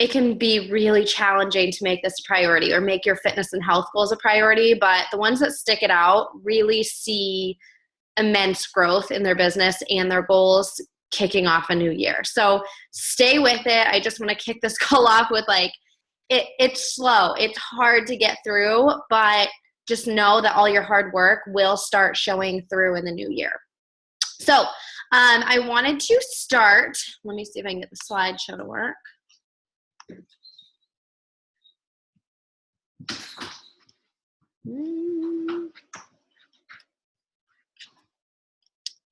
it can be really challenging to make this a priority or make your fitness and health goals a priority. But the ones that stick it out really see immense growth in their business and their goals kicking off a new year. So stay with it. I just want to kick this call off with it's slow. It's hard to get through, but just know that all your hard work will start showing through in the new year. So I wanted to start, let me see if I can get the slideshow to work.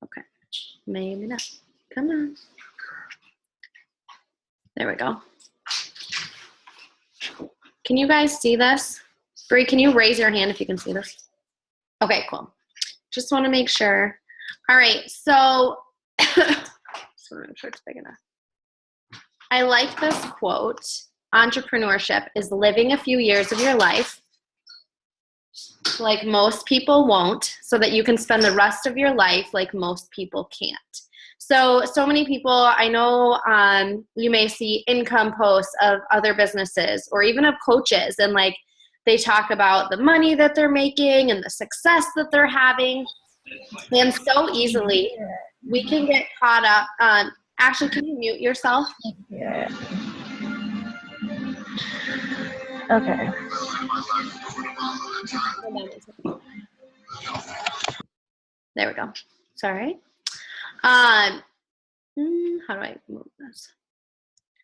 Okay, maybe not. Come on. There we go. Can you guys see this? Bree, can you raise your hand if you can see this? Okay, cool. Just want to make sure. All right, so just want to make sure it's big enough. I like this quote. Entrepreneurship is living a few years of your life like most people won't, so that you can spend the rest of your life like most people can't. So many people, I know you may see income posts of other businesses or even of coaches, and like they talk about the money that they're making and the success that they're having. And so easily we can get caught up. Ashley, can you mute yourself? Yeah. Okay. There we go. Sorry. How do I move this?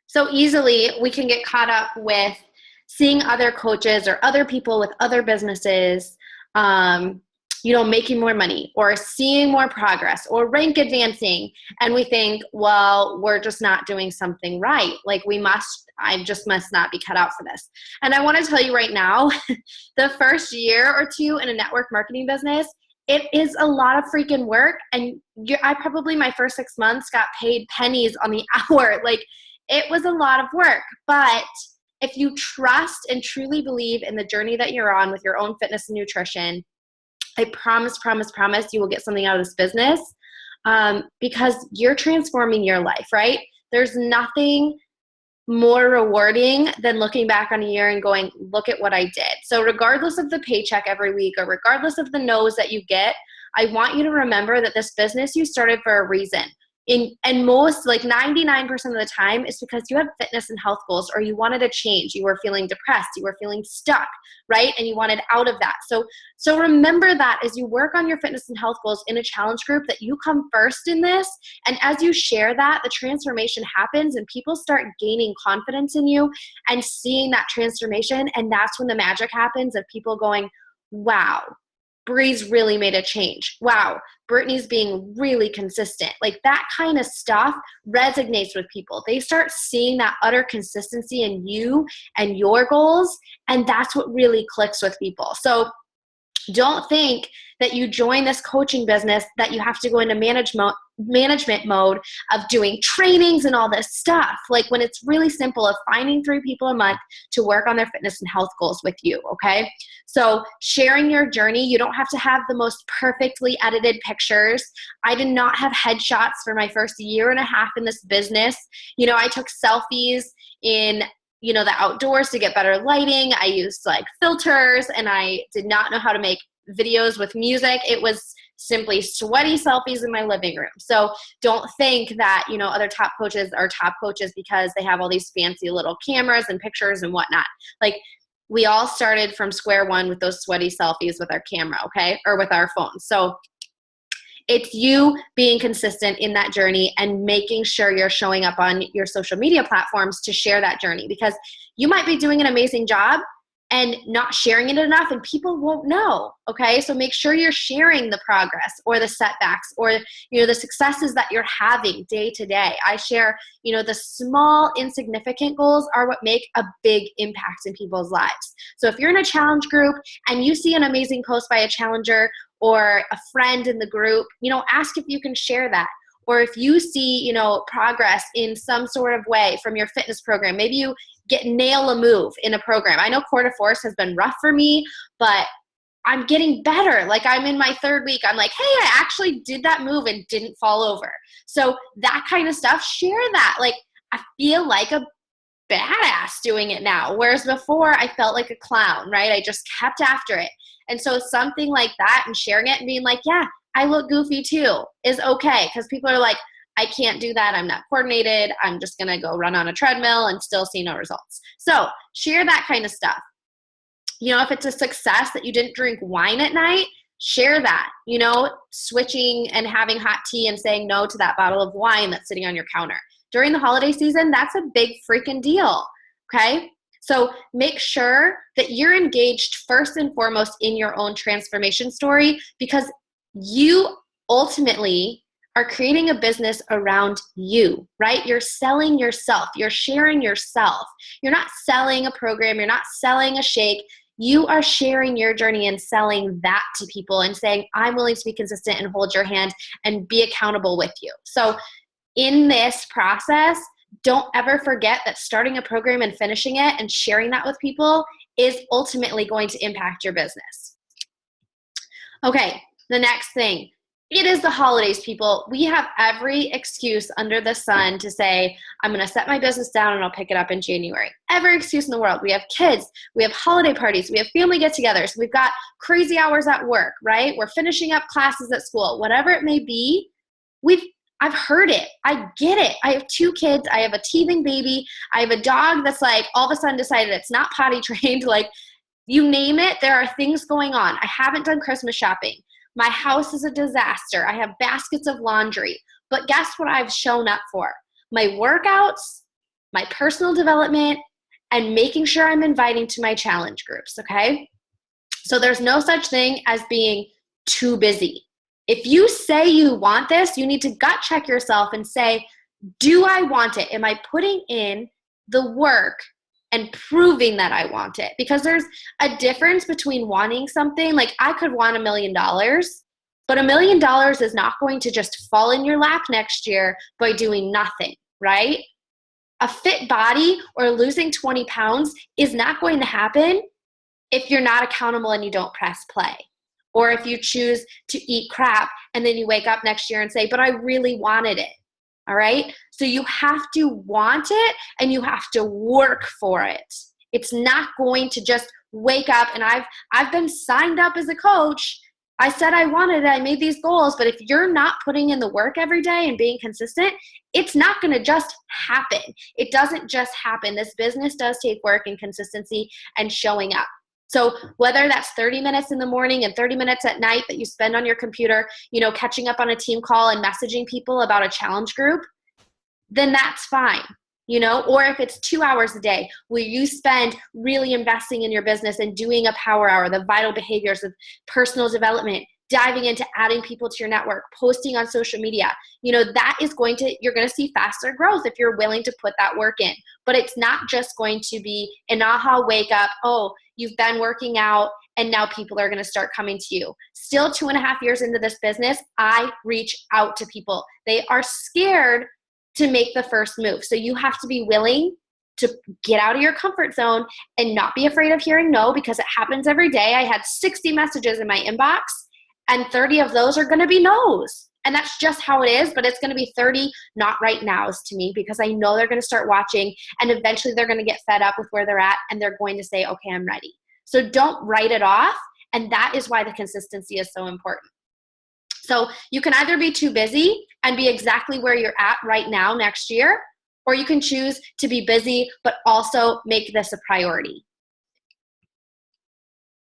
So easily we can get caught up with seeing other coaches or other people with other businesses, making more money or seeing more progress or rank advancing. And we think, well, we're just not doing something right. Like I just must not be cut out for this. And I want to tell you right now, the first year or two in a network marketing business, it is a lot of freaking work. And I probably my first 6 months got paid pennies on the hour. Like it was a lot of work. But if you trust and truly believe in the journey that you're on with your own fitness and nutrition, I promise you will get something out of this business because you're transforming your life, right? There's nothing more rewarding than looking back on a year and going, look at what I did. So regardless of the paycheck every week or regardless of the no's that you get, I want you to remember that this business you started for a reason. And most, like 99% of the time, is because you have fitness and health goals or you wanted a change. You were feeling depressed. You were feeling stuck, right? And you wanted out of that. So remember that as you work on your fitness and health goals in a challenge group, that you come first in this. And as you share that, the transformation happens and people start gaining confidence in you and seeing that transformation. And that's when the magic happens of people going, wow, Bree's really made a change. Wow, Brittany's being really consistent. Like that kind of stuff resonates with people. They start seeing that utter consistency in you and your goals, and that's what really clicks with people. So don't think that you join this coaching business that you have to go into management mode of doing trainings and all this stuff. Like when it's really simple of finding 3 people a month to work on their fitness and health goals with you, okay? So sharing your journey, you don't have to have the most perfectly edited pictures. I did not have headshots for my first year and a half in this business. I took selfies in the outdoors to get better lighting. I used like filters and I did not know how to make videos with music. It was simply sweaty selfies in my living room. So don't think that, other top coaches are top coaches because they have all these fancy little cameras and pictures and whatnot. Like we all started from square one with those sweaty selfies with our camera, okay? Or with our phones. So it's you being consistent in that journey and making sure you're showing up on your social media platforms to share that journey, because you might be doing an amazing job and not sharing it enough and people won't know, okay? So make sure you're sharing the progress or the setbacks or, the successes that you're having day to day. I share, the small insignificant goals are what make a big impact in people's lives. So if you're in a challenge group and you see an amazing post by a challenger or a friend in the group, ask if you can share that. Or if you see, progress in some sort of way from your fitness program, maybe you nail a move in a program. I know quarter force has been rough for me, but I'm getting better. Like I'm in my 3rd week. I'm like, hey, I actually did that move and didn't fall over. So that kind of stuff, share that. Like I feel like badass doing it now. Whereas before I felt like a clown, right? I just kept after it. And so something like that and sharing it and being like, yeah, I look goofy too is okay. Because people are like, I can't do that. I'm not coordinated. I'm just going to go run on a treadmill and still see no results. So share that kind of stuff. You know, if it's a success that you didn't drink wine at night, share that, you know, switching and having hot tea and saying no to that bottle of wine that's sitting on your counter. During the holiday season, that's a big freaking deal, okay? So make sure that you're engaged first and foremost in your own transformation story, because you ultimately are creating a business around you, right? You're selling yourself. You're sharing yourself. You're not selling a program. You're not selling a shake. You are sharing your journey and selling that to people and saying, I'm willing to be consistent and hold your hand and be accountable with you. So in this process, don't ever forget that starting a program and finishing it and sharing that with people is ultimately going to impact your business. Okay, the next thing. It is the holidays, people. We have every excuse under the sun to say, I'm going to set my business down and I'll pick it up in January. Every excuse in the world. We have kids. We have holiday parties. We have family get-togethers. We've got crazy hours at work, right? We're finishing up classes at school. Whatever it may be, I've heard it. I get it. I have 2 kids. I have a teething baby. I have a dog that's like all of a sudden decided it's not potty trained. Like, you name it, there are things going on. I haven't done Christmas shopping. My house is a disaster. I have baskets of laundry. But guess what I've shown up for? My workouts, my personal development, and making sure I'm inviting to my challenge groups, okay? So there's no such thing as being too busy. If you say you want this, you need to gut check yourself and say, do I want it? Am I putting in the work and proving that I want it? Because there's a difference between wanting something. Like, I could want $1 million, but $1 million is not going to just fall in your lap next year by doing nothing, right? A fit body or losing 20 pounds is not going to happen if you're not accountable and you don't press play. Or if you choose to eat crap and then you wake up next year and say, but I really wanted it. All right? So you have to want it and you have to work for it. It's not going to just wake up. And I've been signed up as a coach. I said I wanted it. I made these goals. But if you're not putting in the work every day and being consistent, it's not going to just happen. It doesn't just happen. This business does take work and consistency and showing up. So whether that's 30 minutes in the morning and 30 minutes at night that you spend on your computer, you know, catching up on a team call and messaging people about a challenge group, then that's fine, you know, or if it's 2 hours a day where you spend really investing in your business and doing a power hour, the vital behaviors of personal development, diving into adding people to your network, posting on social media, you know, you're going to see faster growth if you're willing to put that work in. But it's not just going to be an aha wake up, oh, you've been working out and now people are going to start coming to you. Still 2.5 years into this business, I reach out to people. They are scared to make the first move. So you have to be willing to get out of your comfort zone and not be afraid of hearing no, because it happens every day. I had 60 messages in my inbox and 30 of those are going to be no's. And that's just how it is, but it's going to be 30 not right nows to me, because I know they're going to start watching and eventually they're going to get fed up with where they're at and they're going to say, okay, I'm ready. So don't write it off. And that is why the consistency is so important. So you can either be too busy and be exactly where you're at right now next year, or you can choose to be busy but also make this a priority.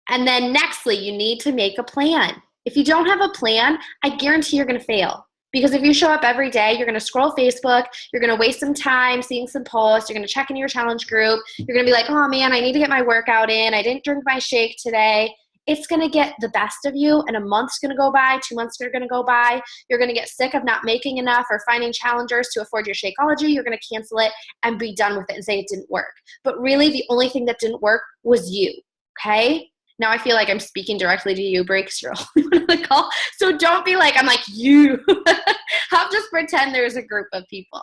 And then nextly, you need to make a plan. If you don't have a plan, I guarantee you're going to fail. Because if you show up every day, you're going to scroll Facebook, you're going to waste some time seeing some posts, you're going to check in your challenge group, you're going to be like, oh man, I need to get my workout in, I didn't drink my shake today. It's going to get the best of you, and a month's going to go by, 2 months are going to go by, you're going to get sick of not making enough or finding challengers to afford your Shakeology, you're going to cancel it and be done with it and say it didn't work. But really, the only thing that didn't work was you, okay? Now I feel like I'm speaking directly to you, Breaks. You're only one on the call. So don't be like, I'm like, you. I'll just pretend there's a group of people.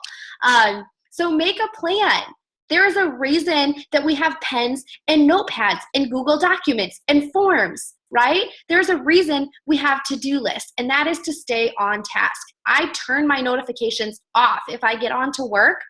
So make a plan. There is a reason that we have pens and notepads and Google Documents and forms, right? There's a reason we have to-do lists, and that is to stay on task. I turn my notifications off if I get on to work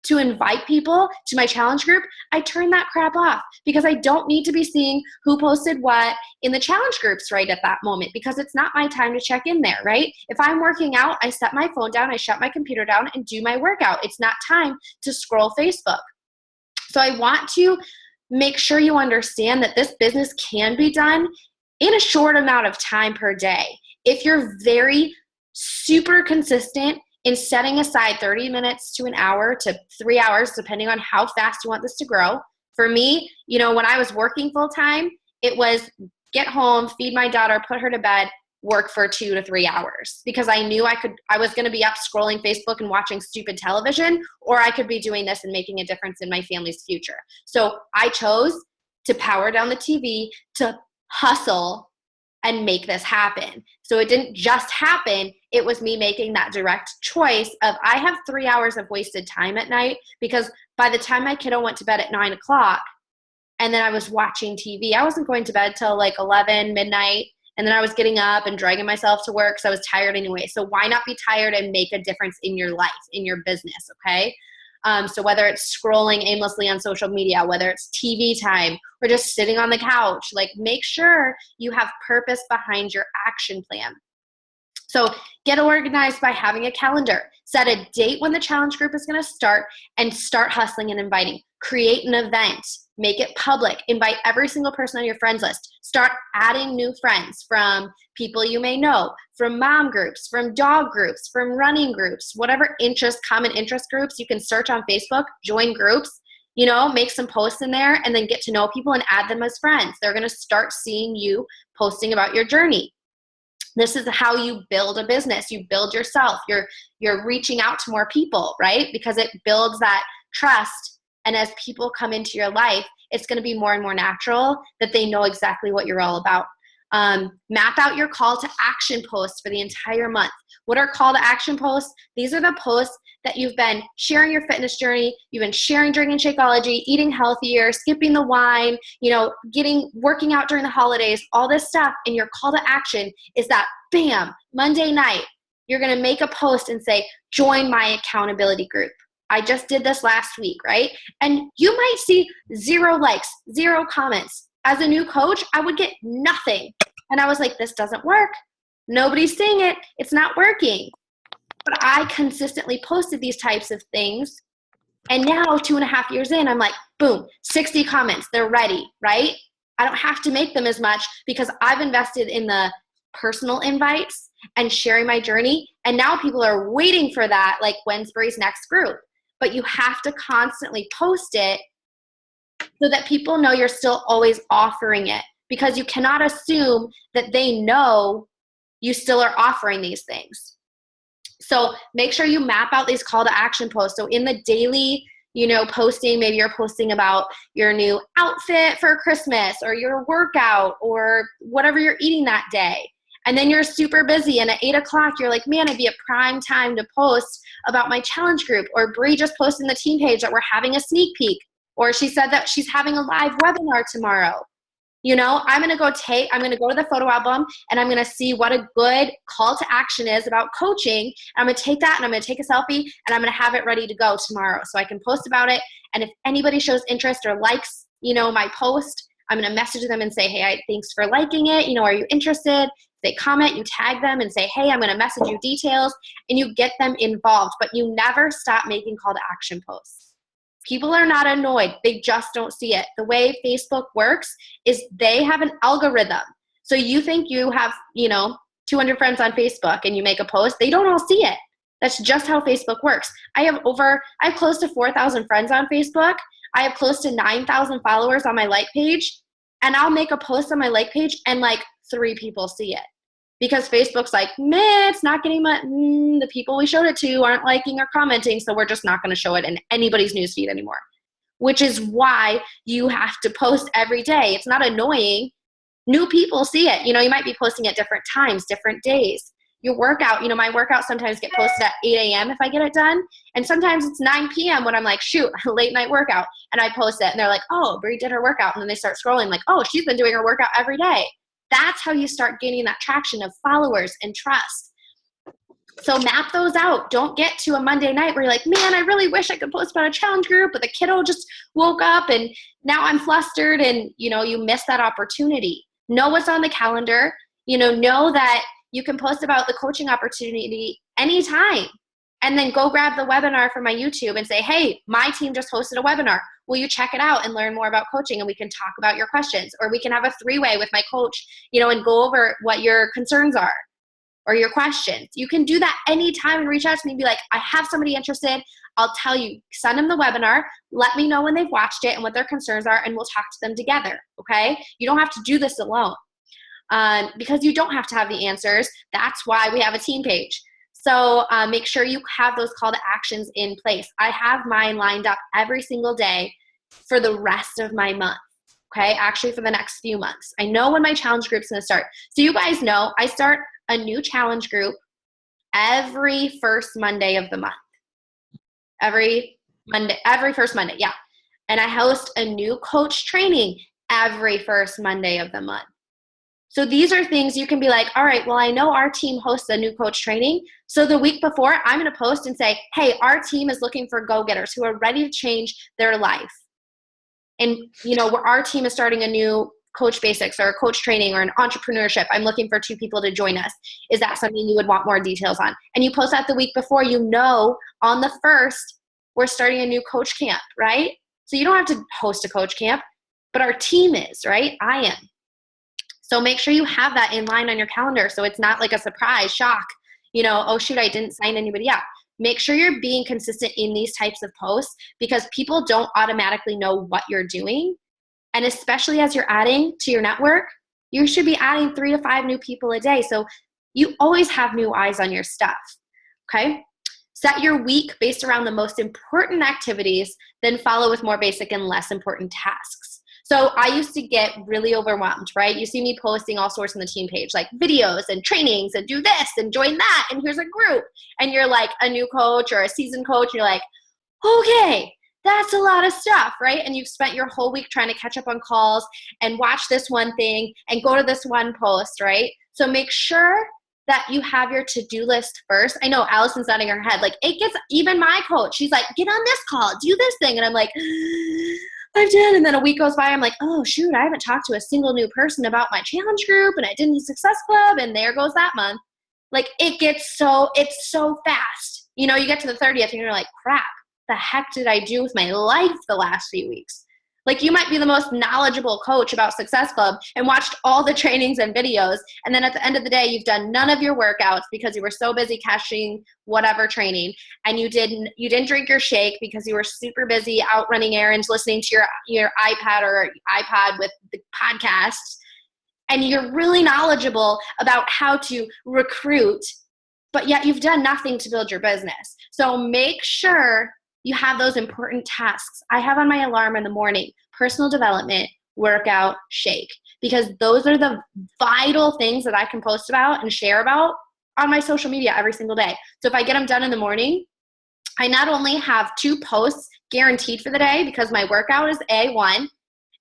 to invite people to my challenge group, I turn that crap off because I don't need to be seeing who posted what in the challenge groups right at that moment because it's not my time to check in there, right? If I'm working out, I set my phone down, I shut my computer down and do my workout. It's not time to scroll Facebook. So I want to make sure you understand that this business can be done in a short amount of time per day. If you're very super consistent in setting aside 30 minutes to an hour to 3 hours, depending on how fast you want this to grow. For me, when I was working full time, it was get home, feed my daughter, put her to bed, work for 2 to 3 hours because I knew I was going to be up scrolling Facebook and watching stupid television, or I could be doing this and making a difference in my family's future. So I chose to power down the TV, to hustle and make this happen. So it didn't just happen. It was me making that direct choice of I have 3 hours of wasted time at night because by the time my kiddo went to bed at 9 o'clock and then I was watching TV, I wasn't going to bed till like 11, midnight. And then I was getting up and dragging myself to work because I was tired anyway. So why not be tired and make a difference in your life, in your business, okay? So whether it's scrolling aimlessly on social media, whether it's TV time, or just sitting on the couch, like make sure you have purpose behind your action plan. So get organized by having a calendar. Set a date when the challenge group is going to start and start hustling and inviting. Create an event. Make it public. Invite every single person on your friends list. Start adding new friends from people you may know, from mom groups, from dog groups, from running groups, whatever common interest groups. You can search on Facebook, join groups, make some posts in there and then get to know people and add them as friends. They're going to start seeing you posting about your journey. This is how you build a business. You build yourself. You're reaching out to more people, right? Because it builds that trust. And as people come into your life, it's going to be more and more natural that they know exactly what you're all about. Map out your call to action posts for the entire month. What are call to action posts? These are the posts that you've been sharing your fitness journey, you've been sharing drinking Shakeology, eating healthier, skipping the wine, working out during the holidays, all this stuff. And your call to action is that, bam, Monday night, you're going to make a post and say, join my accountability group. I just did this last week, right? And you might see 0 likes, 0 comments. As a new coach, I would get nothing. And I was like, this doesn't work. Nobody's seeing it. It's not working. But I consistently posted these types of things. And now 2.5 years in, I'm like, boom, 60 comments. They're ready, right? I don't have to make them as much because I've invested in the personal invites and sharing my journey. And now people are waiting for that, like Wednesbury's next group. But you have to constantly post it so that people know you're still always offering it, because you cannot assume that they know you still are offering these things. So make sure you map out these call to action posts. So in the daily, posting, maybe you're posting about your new outfit for Christmas or your workout or whatever you're eating that day. And then you're super busy and at 8 o'clock, you're like, man, it'd be a prime time to post about my challenge group. Or Bree just posted in the team page that we're having a sneak peek. Or she said that she's having a live webinar tomorrow. I'm going to go to the photo album and I'm going to see what a good call to action is about coaching. I'm going to take that and I'm going to take a selfie and I'm going to have it ready to go tomorrow so I can post about it. And if anybody shows interest or likes, my post, I'm going to message them and say, hey, thanks for liking it. Are you interested? If they comment, you tag them and say, hey, I'm going to message you details, and you get them involved. But you never stop making call to action posts. People are not annoyed. They just don't see it. The way Facebook works is they have an algorithm. So you think you have, 200 friends on Facebook and you make a post, they don't all see it. That's just how Facebook works. I have close to 4,000 friends on Facebook. I have close to 9,000 followers on my like page, and I'll make a post on my like page and like 3 people see it. Because Facebook's like, meh, it's not getting the people we showed it to aren't liking or commenting, so we're just not going to show it in anybody's newsfeed anymore. Which is why you have to post every day. It's not annoying. New people see it. You might be posting at different times, different days. Your workout, my workouts sometimes get posted at 8 a.m. if I get it done. And sometimes it's 9 p.m. when I'm like, shoot, late night workout. And I post it and they're like, oh, Brie did her workout. And then they start scrolling like, oh, she's been doing her workout every day. That's how you start gaining that traction of followers and trust. So map those out. Don't get to a Monday night where you're like, man, I really wish I could post about a challenge group, but the kiddo just woke up and now I'm flustered, and you miss that opportunity. Know what's on the calendar. Know that you can post about the coaching opportunity anytime. And then go grab the webinar from my YouTube and say, hey, my team just hosted a webinar. Will you check it out and learn more about coaching, and we can talk about your questions? Or we can have a 3-way with my coach, and go over what your concerns are or your questions. You can do that anytime and reach out to me and be like, I have somebody interested. I'll tell you, send them the webinar. Let me know when they've watched it and what their concerns are, and we'll talk to them together, okay? You don't have to do this alone because you don't have to have the answers. That's why we have a team page. So make sure you have those call to actions in place. I have mine lined up every single day for the rest of my month, okay? Actually, for the next few months. I know when my challenge group's gonna start. So you guys know I start a new challenge group every first Monday of the month. Every first Monday, yeah. And I host a new coach training every first Monday of the month. So these are things you can be like, all right, well, I know our team hosts a new coach training. So the week before, I'm going to post and say, hey, our team is looking for go-getters who are ready to change their life. And, where our team is starting a new coach basics or a coach training or an entrepreneurship. I'm looking for 2 people to join us. Is that something you would want more details on? And you post that the week before, on the 1st, we're starting a new coach camp, right? So you don't have to host a coach camp, but our team is, right? I am. So make sure you have that in line on your calendar so it's not like a surprise shock, oh shoot, I didn't sign anybody up. Make sure you're being consistent in these types of posts because people don't automatically know what you're doing. And especially as you're adding to your network, you should be adding 3 to 5 new people a day. So you always have new eyes on your stuff, okay? Set your week based around the most important activities, then follow with more basic and less important tasks. So I used to get really overwhelmed, right? You see me posting all sorts on the team page, like videos and trainings and do this and join that and here's a group. And you're like a new coach or a seasoned coach and you're like, okay, that's a lot of stuff, right? And you've spent your whole week trying to catch up on calls and watch this one thing and go to this one post, right? So make sure that you have your to-do list first. I know Allison's nodding her head. Like it gets, even my coach, she's like, get on this call, do this thing. And I'm like, I did. And then a week goes by. I'm like, oh, shoot, I haven't talked to a single new person about my challenge group and I didn't Success Club. And there goes that month. Like it's so fast. You get to the 30th and you're like, crap, the heck did I do with my life the last few weeks? Like you might be the most knowledgeable coach about Success Club and watched all the trainings and videos. And then at the end of the day, you've done none of your workouts because you were so busy catching whatever training. And you didn't drink your shake because you were super busy out running errands, listening to your iPad or iPod with the podcasts. And you're really knowledgeable about how to recruit, but yet you've done nothing to build your business. So make sure you have those important tasks. I have on my alarm in the morning, personal development, workout, shake, because those are the vital things that I can post about and share about on my social media every single day. So if I get them done in the morning, I not only have 2 posts guaranteed for the day because my workout is A1,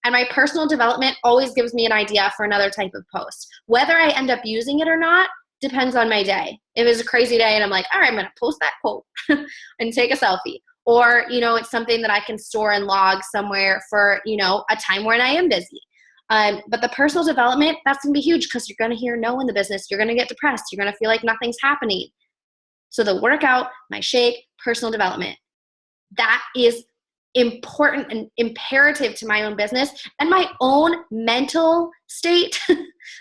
and my personal development always gives me an idea for another type of post. Whether I end up using it or not depends on my day. If it's a crazy day and I'm like, all right, I'm going to post that quote and take a selfie. Or, it's something that I can store and log somewhere for, a time when I am busy. But the personal development, that's going to be huge because you're going to hear no in the business. You're going to get depressed. You're going to feel like nothing's happening. So the workout, my shake, personal development, that is important and imperative to my own business and my own mental state.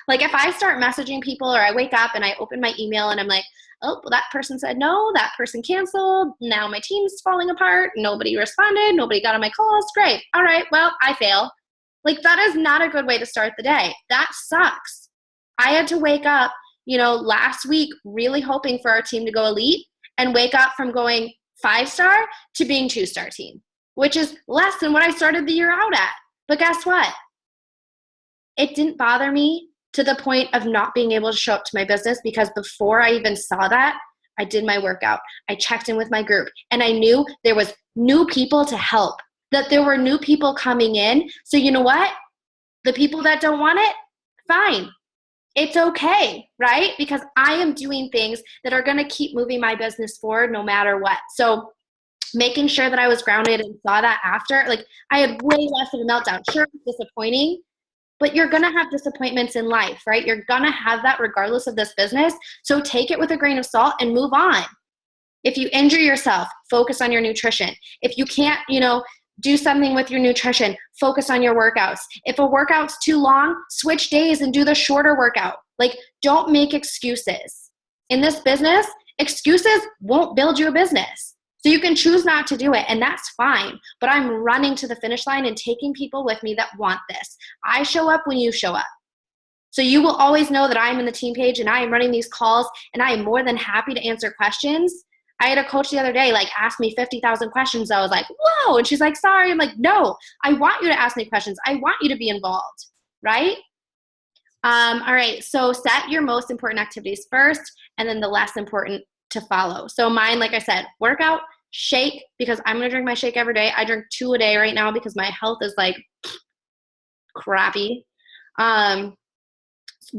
Like if I start messaging people or I wake up and I open my email and I'm like, oh, well, that person said no, that person canceled, now my team's falling apart, nobody responded, nobody got on my calls, great. All right, well, I fail. Like that is not a good way to start the day. That sucks. I had to wake up, last week really hoping for our team to go elite and wake up from going 5-star to being 2-star team, which is less than what I started the year out at. But guess what? It didn't bother me to the point of not being able to show up to my business because before I even saw that, I did my workout. I checked in with my group and I knew there was new people to help, that there were new people coming in. So you know what? The people that don't want it, fine. It's okay, right? Because I am doing things that are going to keep moving my business forward no matter what. So making sure that I was grounded and saw that after, like I had way less of a meltdown. Sure, it was disappointing, but you're going to have disappointments in life, right? You're going to have that regardless of this business. So take it with a grain of salt and move on. If you injure yourself, focus on your nutrition. If you can't, do something with your nutrition, focus on your workouts. If a workout's too long, switch days and do the shorter workout. Like, don't make excuses. In this business, excuses won't build you a business. So you can choose not to do it, and that's fine. But I'm running to the finish line and taking people with me that want this. I show up when you show up. So you will always know that I'm in the team page and I am running these calls, and I am more than happy to answer questions. I had a coach the other day, ask me 50,000 questions. I was like, whoa. And she's like, sorry. I'm like, no, I want you to ask me questions. I want you to be involved, right? All right. So set your most important activities first, and then the less important to follow. So mine, like I said, workout, shake, because I'm going to drink my shake every day. I drink 2 a day right now because my health is crappy.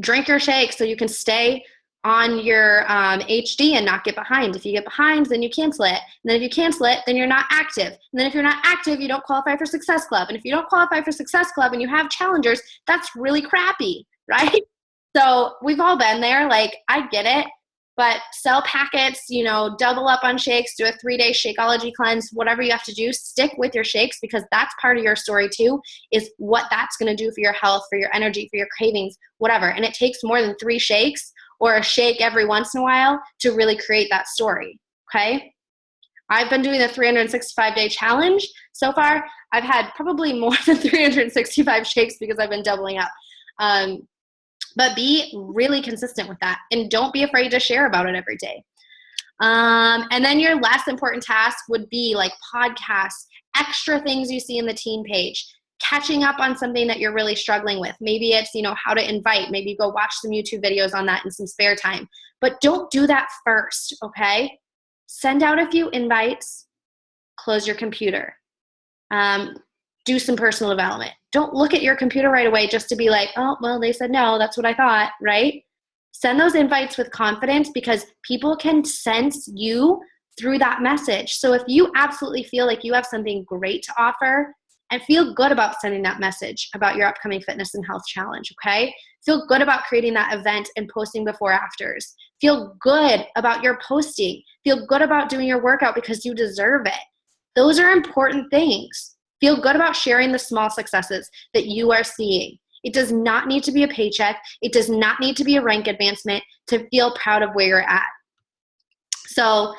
Drink your shake so you can stay on your HD and not get behind. If you get behind, then you cancel it. And then if you cancel it, then you're not active. And then if you're not active, you don't qualify for Success Club. And if you don't qualify for Success Club and you have challengers, that's really crappy, right? So we've all been there. I get it. But sell packets, double up on shakes, do a 3-day Shakeology cleanse, whatever you have to do, stick with your shakes, because that's part of your story too, is what that's going to do for your health, for your energy, for your cravings, whatever. And it takes more than 3 shakes or a shake every once in a while to really create that story, okay? I've been doing the 365-day challenge so far. I've had probably more than 365 shakes because I've been doubling up. But be really consistent with that, and don't be afraid to share about it every day. And then your less important task would be podcasts, extra things you see in the team page, catching up on something that you're really struggling with. Maybe it's, how to invite. Maybe go watch some YouTube videos on that in some spare time. But don't do that first, okay? Send out a few invites, close your computer. Do some personal development. Don't look at your computer right away just to be like, oh, well, they said no, that's what I thought, right? Send those invites with confidence, because people can sense you through that message. So if you absolutely feel like you have something great to offer, and feel good about sending that message about your upcoming fitness and health challenge, okay? Feel good about creating that event and posting before afters. Feel good about your posting. Feel good about doing your workout because you deserve it. Those are important things. Feel good about sharing the small successes that you are seeing. It does not need to be a paycheck. It does not need to be a rank advancement to feel proud of where you're at. So,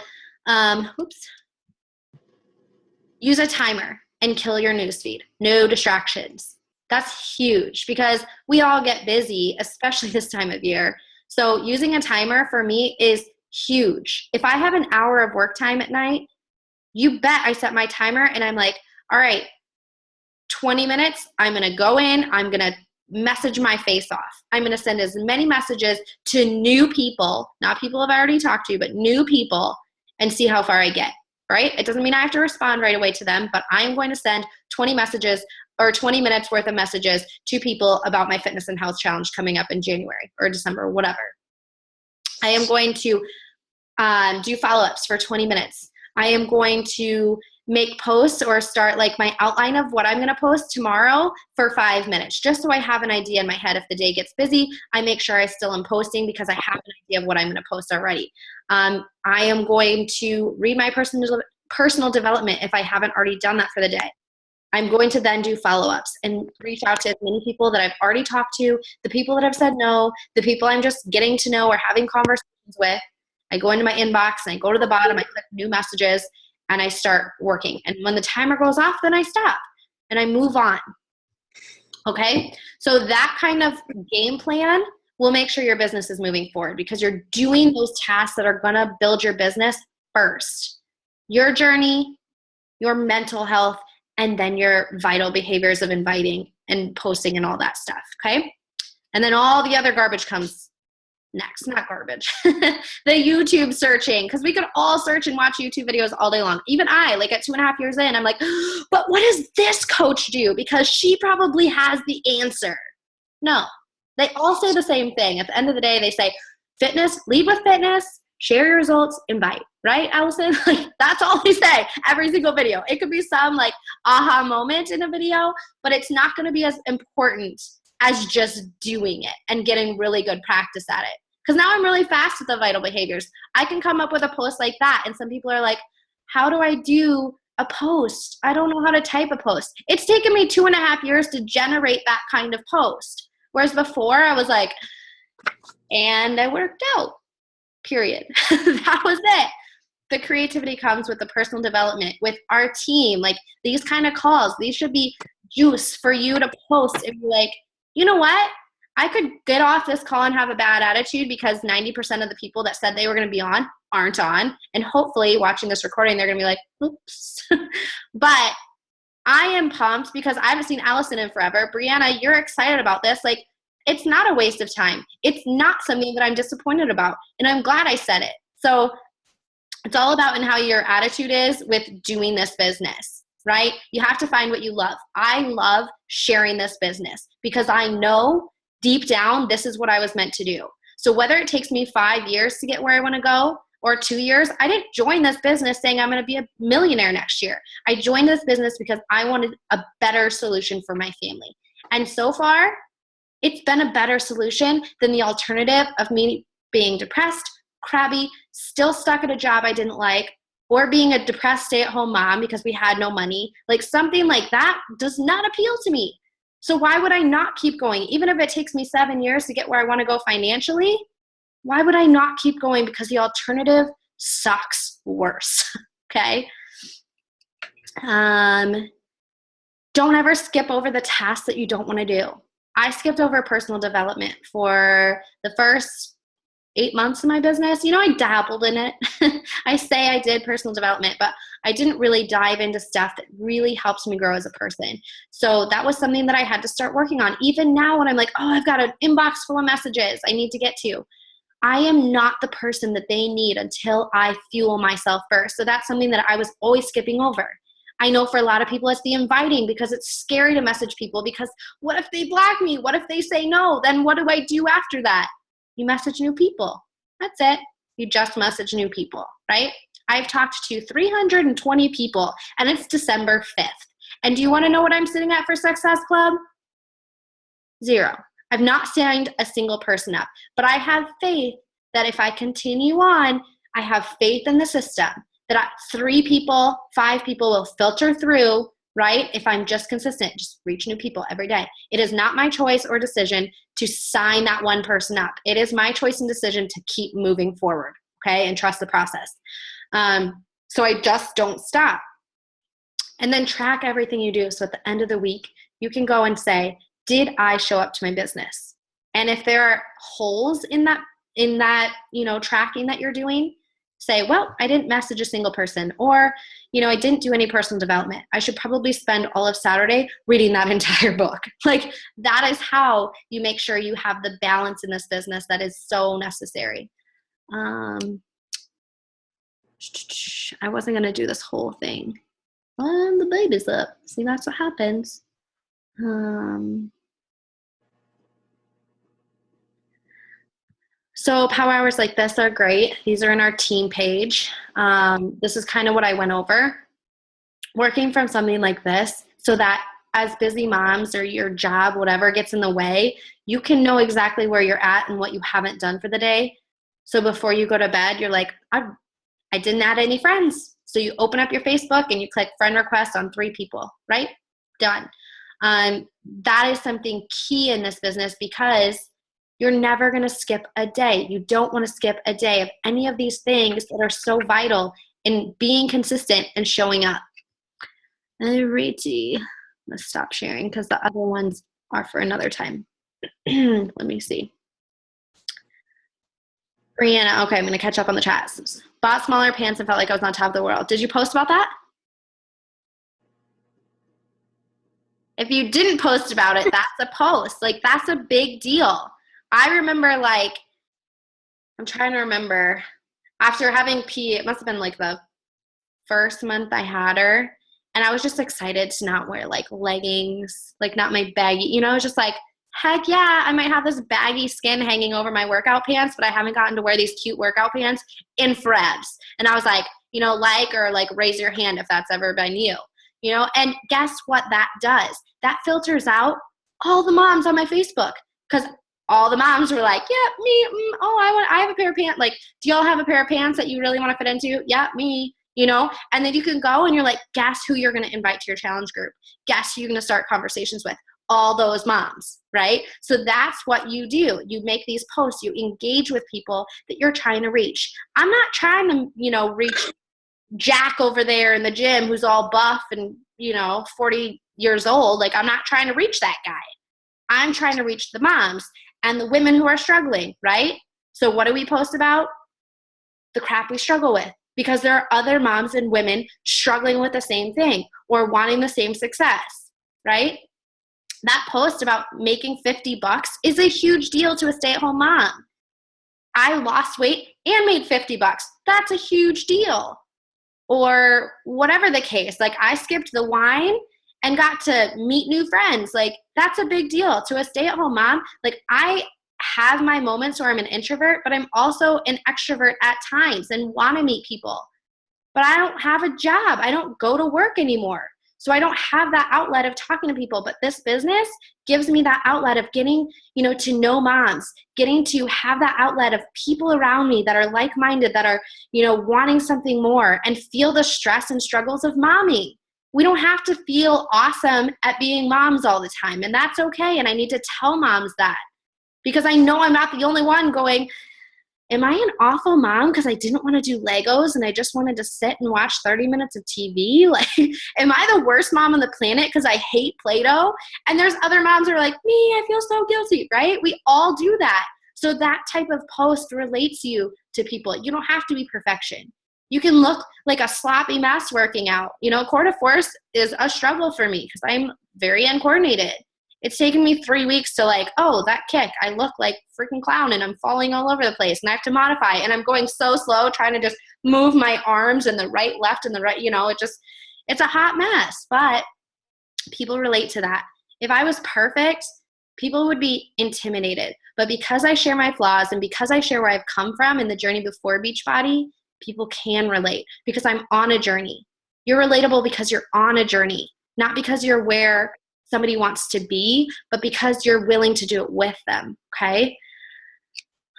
use a timer and kill your newsfeed. No distractions. That's huge because we all get busy, especially this time of year. So using a timer for me is huge. If I have an hour of work time at night, you bet I set my timer and I'm like, all right, 20 minutes, I'm going to go in, I'm going to message my face off. I'm going to send as many messages to new people, not people I've already talked to, but new people, and see how far I get, right? It doesn't mean I have to respond right away to them, but I'm going to send 20 messages or 20 minutes worth of messages to people about my fitness and health challenge coming up in January or December, whatever. I am going to do follow-ups for 20 minutes. I am going to make posts or start my outline of what I'm going to post tomorrow for 5 minutes, just so I have an idea in my head. If the day gets busy, I make sure I still am posting because I have an idea of what I'm going to post already. I am going to read my personal development if I haven't already done that for the day. I'm going to then do follow-ups and reach out to as many people that I've already talked to, the people that have said no, the people I'm just getting to know or having conversations with. I go into my inbox and I go to the bottom, I click new messages, and I start working. And when the timer goes off, then I stop and I move on. Okay? So that kind of game plan will make sure your business is moving forward because you're doing those tasks that are going to build your business first. Your journey, your mental health, and then your vital behaviors of inviting and posting and all that stuff. Okay? And then all the other garbage comes next. Not garbage. The YouTube searching, because we could all search and watch YouTube videos all day long. Even I, at 2.5 years in, I'm like, but what does this coach do? Because she probably has the answer. No, They all say the same thing. At the end of the day, they say, fitness, lead with fitness, share your results, invite. Right, Allison? Like, that's all they say every single video. It could be some like aha moment in a video, but it's not going to be as important as just doing it and getting really good practice at it. Because now I'm really fast with the vital behaviors. I can come up with a post like that, and some people are like, how do I do a post? I don't know how to type a post. It's taken me 2.5 years to generate that kind of post. Whereas before I was like, and I worked out, period. That was it. The creativity comes with the personal development, with our team. Like, these kind of calls, these should be juice for you to post and be like, you know what? I could get off this call and have a bad attitude because 90% of the people that said they were going to be on aren't on. And hopefully watching this recording, they're going to be like, oops. But I am pumped because I haven't seen Allison in forever. Brianna, you're excited about this. Like, it's not a waste of time. It's not something that I'm disappointed about. And I'm glad I said it. So it's all about in how your attitude is with doing this business, right? You have to find what you love. I love sharing this business because I know deep down this is what I was meant to do. So whether it takes me 5 years to get where I want to go or 2 years, I didn't join this business saying I'm going to be a millionaire next year. I joined this business because I wanted a better solution for my family. And so far, it's been a better solution than the alternative of me being depressed, crabby, still stuck at a job I didn't like, or being a depressed stay-at-home mom because we had no money. Like, something like that does not appeal to me. So why would I not keep going? Even if it takes me 7 years to get where I want to go financially, why would I not keep going? Because the alternative sucks worse, okay? Don't ever skip over the tasks that you don't want to do. I skipped over personal development for the first 8 months of my business. You know, I dabbled in it. I say I did personal development, but I didn't really dive into stuff that really helps me grow as a person. So that was something that I had to start working on. Even now when I'm like, oh, I've got an inbox full of messages I need to get to. I am not the person that they need until I fuel myself first. So that's something that I was always skipping over. I know for a lot of people it's the inviting because it's scary to message people because what if they block me? What if they say no? Then what do I do after that? You message new people. That's it. You just message new people, right? I've talked to 320 people and it's December 5th. And do you want to know what I'm sitting at for Success Club? 0. I've not signed a single person up, but I have faith that if I continue on, I have faith in the system that 3 people, 5 people will filter through, right? If I'm just consistent, just reach new people every day. It is not my choice or decision to sign that one person up. It is my choice and decision to keep moving forward, okay, and trust the process. So I just don't stop. And then track everything you do. So at the end of the week, you can go and say, did I show up to my business? And if there are holes in that, tracking that you're doing, say, well, I didn't message a single person, or, I didn't do any personal development. I should probably spend all of Saturday reading that entire book. Like, that is how you make sure you have the balance in this business that is so necessary. I wasn't going to do this whole thing. The baby's up. See, that's what happens. So power hours like this are great. These are in our team page. This is kind of what I went over. Working from something like this so that as busy moms or your job, whatever gets in the way, you can know exactly where you're at and what you haven't done for the day. So before you go to bed, you're like, I didn't add any friends. So you open up your Facebook and you click friend request on 3 people, right? Done. That is something key in this business because you're never going to skip a day. You don't want to skip a day of any of these things that are so vital in being consistent and showing up. Alrighty. Let's stop sharing because the other ones are for another time. Let me see. Brianna, okay, I'm going to catch up on the chats. Bought smaller pants and felt like I was on top of the world. Did you post about that? If you didn't post about it, that's a post. Like, that's a big deal. I remember, I'm trying to remember, after having P, it must have been like the first month I had her, and I was just excited to not wear leggings, not my baggy, just heck yeah, I might have this baggy skin hanging over my workout pants, but I haven't gotten to wear these cute workout pants in forever. And I was like, like or like raise your hand if that's ever been you, and guess what that does? That filters out all the moms on my Facebook, because all the moms were like, yeah, me, I have a pair of pants. Like, do y'all have a pair of pants that you really want to fit into? Yeah, me, and then you can go and you're like, guess who you're going to invite to your challenge group? Guess who you're going to start conversations with? All those moms, right? So that's what you do. You make these posts, you engage with people that you're trying to reach. I'm not trying to, reach Jack over there in the gym who's all buff and, 40 years old. Like, I'm not trying to reach that guy. I'm trying to reach the moms and the women who are struggling, right? So what do we post about? The crap we struggle with, because there are other moms and women struggling with the same thing or wanting the same success, right? That post about making $50 is a huge deal to a stay-at-home mom. I lost weight and made $50. That's a huge deal. Or whatever the case, like I skipped the wine and got to meet new friends. Like, that's a big deal to a stay-at-home mom. Like, I have my moments where I'm an introvert, but I'm also an extrovert at times and want to meet people. But I don't have a job. I don't go to work anymore. So I don't have that outlet of talking to people. But this business gives me that outlet of getting, to know moms, getting to have that outlet of people around me that are like-minded, that are, wanting something more and feel the stress and struggles of mommy. We don't have to feel awesome at being moms all the time. And that's okay. And I need to tell moms that, because I know I'm not the only one going, am I an awful mom because I didn't want to do Legos and I just wanted to sit and watch 30 minutes of TV? Like, am I the worst mom on the planet because I hate Play-Doh? And there's other moms who are like, me, I feel so guilty, right? We all do that. So that type of post relates you to people. You don't have to be perfection. You can look like a sloppy mess working out. Core de force is a struggle for me because I'm very uncoordinated. It's taken me 3 weeks to like, oh, that kick, I look like freaking clown and I'm falling all over the place and I have to modify. And I'm going so slow trying to just move my arms in the right, left, and the right, it's a hot mess. But people relate to that. If I was perfect, people would be intimidated. But because I share my flaws and because I share where I've come from in the journey before Beachbody, people can relate because I'm on a journey. You're relatable because you're on a journey, not because you're where somebody wants to be, but because you're willing to do it with them. Okay.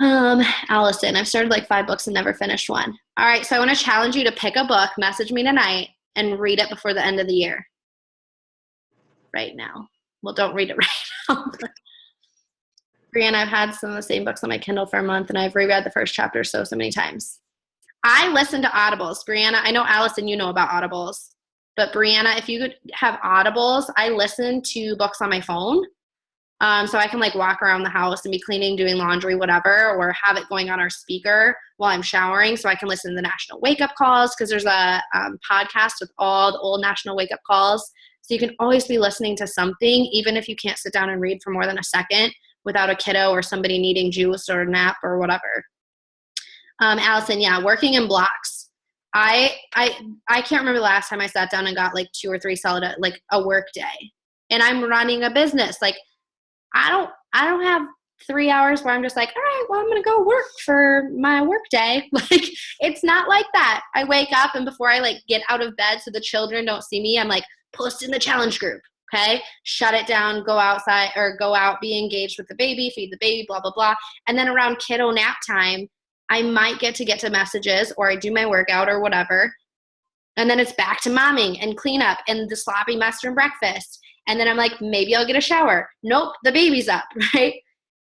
Allison, I've started like 5 books and never finished one. All right. So I want to challenge you to pick a book, message me tonight, and read it before the end of the year. Right now. Well, don't read it right now. Brianna, I've had some of the same books on my Kindle for a month and I've reread the first chapter so many times. I listen to Audibles. Brianna, I know Allison, you know about Audibles. But Brianna, if you could have Audibles, I listen to books on my phone. So I can like walk around the house and be cleaning, doing laundry, whatever, or have it going on our speaker while I'm showering so I can listen to the national wake-up calls, because there's a podcast with all the old national wake-up calls. So you can always be listening to something, even if you can't sit down and read for more than a second without a kiddo or somebody needing juice or a nap or whatever. Allison, yeah, working in blocks. I can't remember the last time I sat down and got like 2 or 3 solid, like a work day. And I'm running a business. Like, I don't have 3 hours where I'm just like, all right, well, I'm going to go work for my work day. Like, it's not like that. I wake up and before I like get out of bed so the children don't see me, I'm like, post in the challenge group. Okay. Shut it down, go outside or go out, be engaged with the baby, feed the baby, blah, blah, blah. And then around kiddo nap time, I might get to messages or I do my workout or whatever. And then it's back to momming and cleanup and the sloppy mess from breakfast. And then I'm like, maybe I'll get a shower. Nope, the baby's up, right?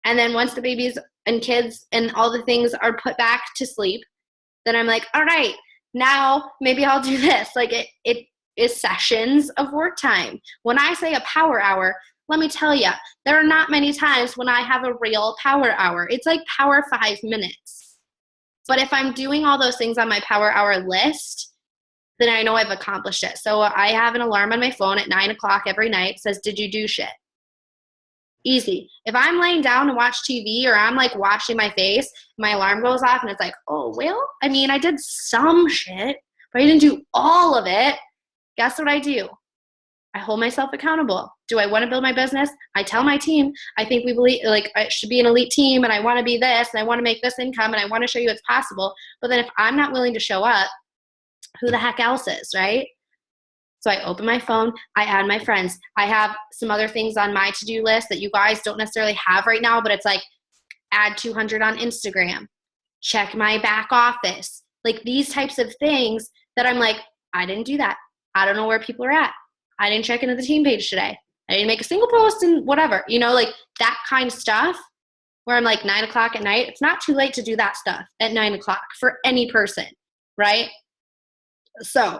And then once the babies and kids and all the things are put back to sleep, then I'm like, all right, now maybe I'll do this. Like it is sessions of work time. When I say a power hour, let me tell you, there are not many times when I have a real power hour. It's like power 5 minutes. But if I'm doing all those things on my power hour list, then I know I've accomplished it. So I have an alarm on my phone at 9 o'clock every night. Says, did you do shit? Easy. If I'm laying down to watch TV or I'm like washing my face, my alarm goes off and it's like, oh, well, I mean, I did some shit, but I didn't do all of it. Guess what I do? I hold myself accountable. Do I want to build my business? I tell my team, I think we believe like it should be an elite team and I want to be this and I want to make this income and I want to show you it's possible. But then if I'm not willing to show up, who the heck else is, right? So I open my phone, I add my friends. I have some other things on my to-do list that you guys don't necessarily have right now, but it's like add 200 on Instagram, check my back office, like these types of things that I'm like, I didn't do that. I don't know where people are at. I didn't check into the team page today. I didn't make a single post and whatever, like that kind of stuff where I'm like 9 o'clock at night. It's not too late to do that stuff at 9 o'clock for any person, right? So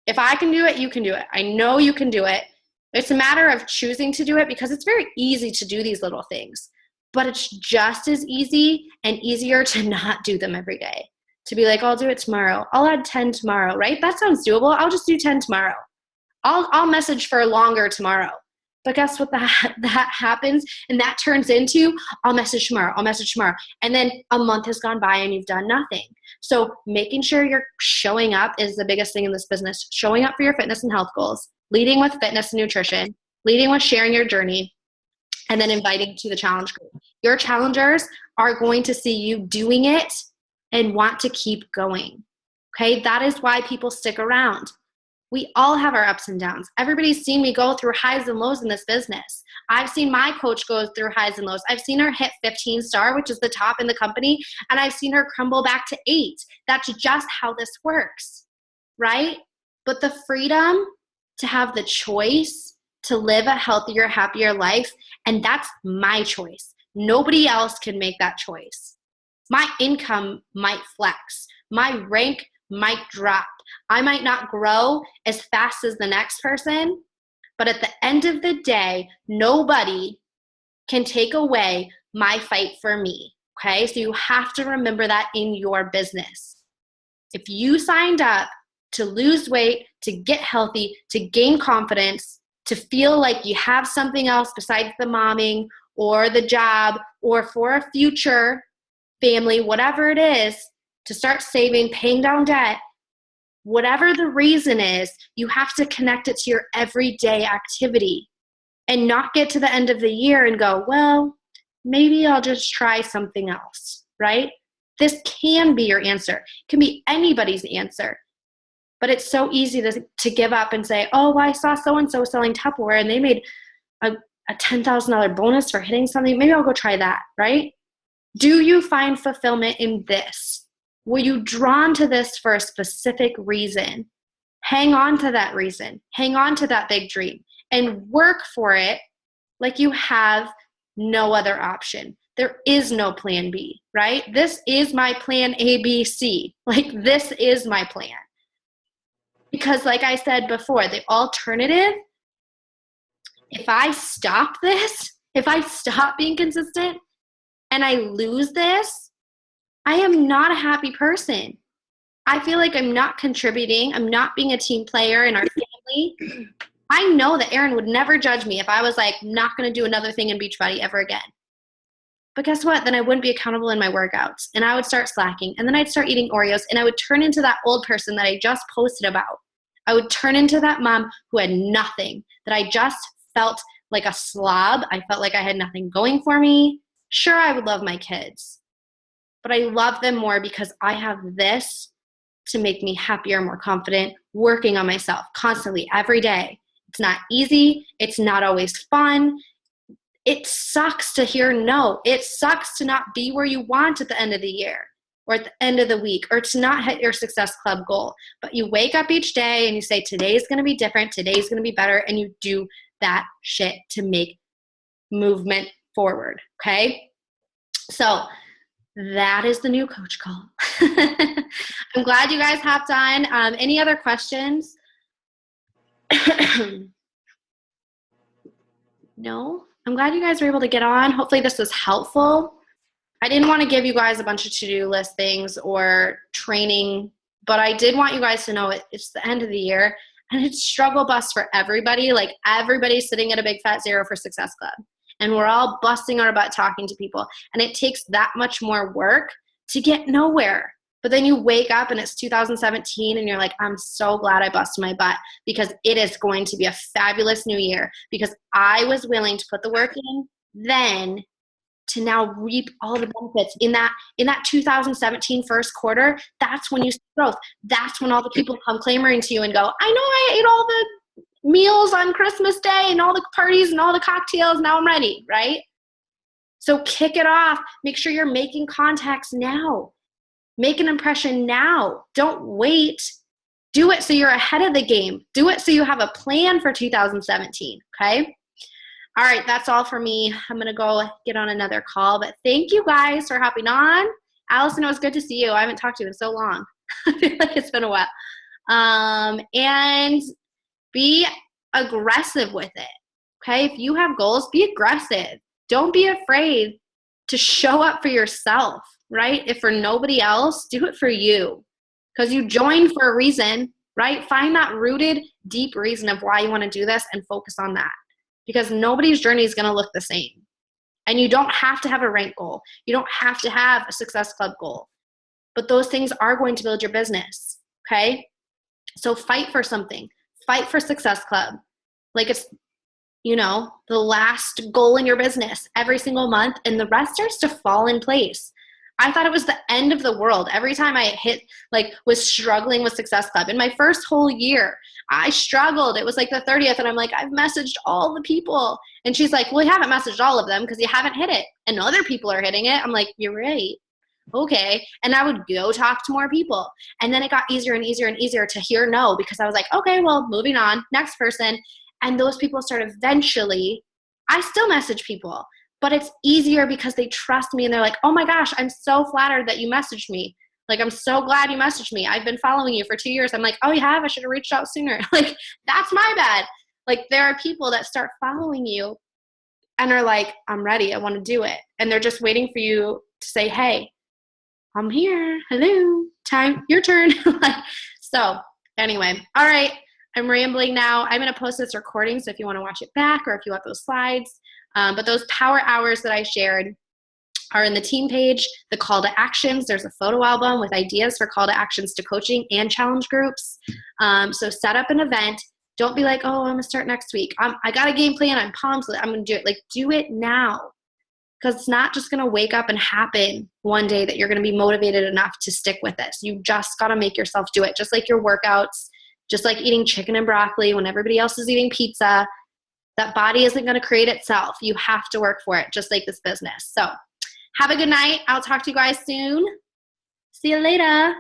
if I can do it, you can do it. I know you can do it. It's a matter of choosing to do it because it's very easy to do these little things, but it's just as easy and easier to not do them every day. To be like, I'll do it tomorrow. I'll add 10 tomorrow, right? That sounds doable. I'll just do 10 tomorrow. I'll message for longer tomorrow. But guess what that happens? And that turns into, I'll message tomorrow. And then a month has gone by and you've done nothing. So making sure you're showing up is the biggest thing in this business. Showing up for your fitness and health goals, leading with fitness and nutrition, leading with sharing your journey, and then inviting to the challenge group. Your challengers are going to see you doing it and want to keep going. Okay? That is why people stick around. We all have our ups and downs. Everybody's seen me go through highs and lows in this business. I've seen my coach go through highs and lows. I've seen her hit 15 star, which is the top in the company, and I've seen her crumble back to 8. That's just how this works, right? But the freedom to have the choice to live a healthier, happier life, and that's my choice. Nobody else can make that choice. My income might flex. My rank might drop. I might not grow as fast as the next person, but at the end of the day, nobody can take away my fight for me, okay? So you have to remember that in your business. If you signed up to lose weight, to get healthy, to gain confidence, to feel like you have something else besides the momming or the job or for a future family, whatever it is, to start saving, paying down debt, whatever the reason is, you have to connect it to your everyday activity and not get to the end of the year and go, well, maybe I'll just try something else, right? This can be your answer. It can be anybody's answer. But it's so easy to give up and say, oh, I saw so-and-so selling Tupperware and they made a $10,000 bonus for hitting something. Maybe I'll go try that, right? Do you find fulfillment in this? Were you drawn to this for a specific reason? Hang on to that reason. Hang on to that big dream and work for it like you have no other option. There is no plan B, right? This is my plan A, B, C. Like this is my plan. Because like I said before, the alternative, if I stop this, if I stop being consistent and I lose this, I am not a happy person. I feel like I'm not contributing. I'm not being a team player in our family. I know that Erin would never judge me if I was like, not going to do another thing in Beachbody ever again. But guess what? Then I wouldn't be accountable in my workouts and I would start slacking and then I'd start eating Oreos and I would turn into that old person that I just posted about. I would turn into that mom who had nothing, that I just felt like a slob. I felt like I had nothing going for me. Sure, I would love my kids, but I love them more because I have this to make me happier, more confident, working on myself constantly every day. It's not easy. It's not always fun. It sucks to hear no. It sucks to not be where you want at the end of the year or at the end of the week or to not hit your Success Club goal. But you wake up each day and you say, today's going to be different. Today's going to be better. And you do that shit to make movement forward. Okay. So that is the new coach call. I'm glad you guys hopped on. Any other questions? No? I'm glad you guys were able to get on. Hopefully this was helpful. I didn't want to give you guys a bunch of to-do list things or training, but I did want you guys to know it's the end of the year and it's struggle bus for everybody. Like everybody's sitting at a big fat zero for Success Club. And we're all busting our butt talking to people. And it takes that much more work to get nowhere. But then you wake up and it's 2017 and you're like, I'm so glad I busted my butt because it is going to be a fabulous new year because I was willing to put the work in then to now reap all the benefits in that 2017 first quarter. That's when you see growth. That's when all the people come clamoring to you and go, I know I ate all the meals on Christmas Day and all the parties and all the cocktails. Now I'm ready, right? So kick it off. Make sure you're making contacts now. Make an impression now. Don't wait. Do it so you're ahead of the game. Do it so you have a plan for 2017, okay? All right, that's all for me. I'm going to go get on another call, but thank you guys for hopping on. Allison, it was good to see you. I haven't talked to you in so long. I feel like it's been a while. And be aggressive with it, okay? If you have goals, be aggressive. Don't be afraid to show up for yourself, right? If for nobody else, do it for you because you joined for a reason, right? Find that rooted, deep reason of why you want to do this and focus on that because nobody's journey is going to look the same. And you don't have to have a rank goal. You don't have to have a Success Club goal, but those things are going to build your business, okay? So fight for something. Fight for Success Club. Like it's, the last goal in your business every single month, and the rest starts to fall in place. I thought it was the end of the world. Every time I was struggling with Success Club. In my first whole year, I struggled. It was like the 30th, and I'm like, I've messaged all the people. And she's like, well, you haven't messaged all of them because you haven't hit it. And other people are hitting it. I'm like, you're right. Okay. And I would go talk to more people. And then it got easier and easier and easier to hear no because I was like, okay, well, moving on, next person. And those people start eventually, I still message people, but it's easier because they trust me and they're like, oh my gosh, I'm so flattered that you messaged me. Like, I'm so glad you messaged me. I've been following you for 2 years. I'm like, oh, you have? I should have reached out sooner. Like, that's my bad. Like, there are people that start following you and are like, I'm ready. I want to do it. And they're just waiting for you to say, hey, I'm here. Hello. Time. Your turn. So anyway, all right. I'm rambling now. I'm going to post this recording, so if you want to watch it back or if you want those slides. But those power hours that I shared are in the team page, the call to actions. There's a photo album with ideas for call to actions to coaching and challenge groups. So set up an event. Don't be like, oh, I'm going to start next week. I got a game plan. I'm pumped. I'm going to do it. Like, do it now. Because it's not just going to wake up and happen one day that you're going to be motivated enough to stick with this. You just got to make yourself do it. Just like your workouts, just like eating chicken and broccoli when everybody else is eating pizza. That body isn't going to create itself. You have to work for it, just like this business. So have a good night. I'll talk to you guys soon. See you later.